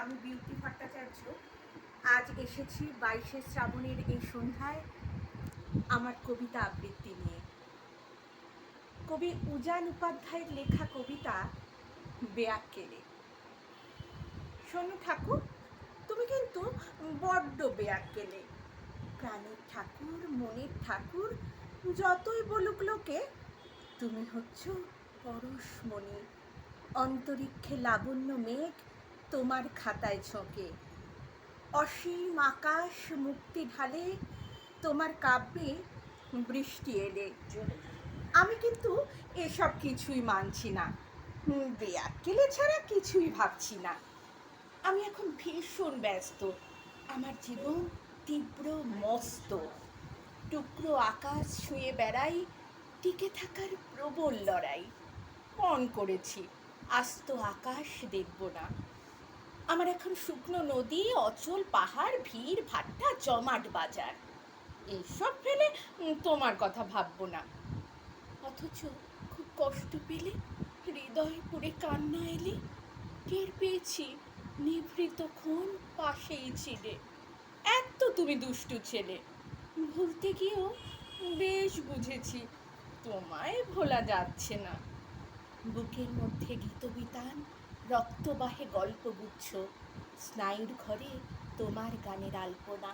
আমি বিউটি ভট্টাচার্য। আজ এসেছি 22শে শ্রাবণের এই সন্ধ্যায় আমার কবিতা আবৃত্তি নিয়ে। কবি উজান উপাধ্যায়ের লেখা কবিতা বেয়াক্কেলে। শোনো ঠাকুর, তুমি কিন্তু বড্ড বেয়াক্কেলে। প্রাণের ঠাকুর, মনের ঠাকুর, যতই বলুক লোকে, তুমি হচ্ছ পরশমণি। অন্তরিক্ষে লাবণ্য মেঘ তোমার খাতায় ঝোঁকে। অসীম আকাশ মুক্তি ঢালে তোমার কাব্যে বৃষ্টি এলে। আমি কিন্তু এসব কিছুই মানছি না, বেয়াক্কেলে ছাড়া কিছুই ভাবছি না। আমি এখন ভীষণ ব্যস্ত, আমার জীবন তীব্র মস্ত। টুকরো আকাশ ছুঁয়ে বেড়াই, টিকে থাকার প্রবল লড়াই। পণ করেছি আস্ত আকাশ দেখব না। আমার এখন শুকনো নদী, অচল পাহাড়, ভিড় ভাট্টা, জমাট বাজার, এইসব ফেলে তোমার কথা ভাববো না। অথচ খুব কষ্ট পেলে, হৃদয় পুড়ে কান্না এলে, টের পেয়েছি নিভৃত ক্ষণ পাশেই ছিলে। এত তুমি দুষ্টু ছেলে, ভুলতে গিয়েও বেশ বুঝেছি তোমায় ভোলা যাচ্ছে না। বুকের মধ্যে গীতবিতান, রক্তবাহে গল্পগুচ্ছ, স্নায়ুর ঘরে তোমার গানের আলপনা।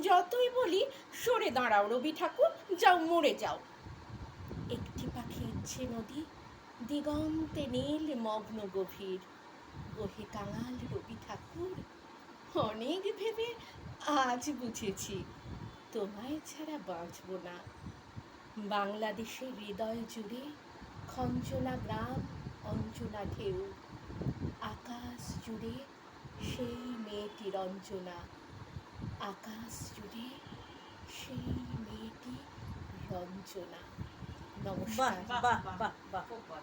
যতই বলি সরে দাঁড়াও রবি ঠাকুর, যাও মরে যাও। একটি পাখি ইচ্ছে নদী, দিগন্তে নীল মগ্ন গভীর। ওহে কাঙাল রবি ঠাকুর, অনেক ভেবে আজ বুঝেছি তোমায় ছাড়া বাঁচব না। বাংলাদেশের হৃদয় জুড়ে খঞ্জনা গ্রাম, অঞ্জনা ঢেউ। আকাশ জুড়ে সেই মেয়েটি রঞ্জনা, আকাশ জুড়ে সেই মেয়েটি রঞ্জনা। নমস্কার। বাহ বাহ বাহ বাহ।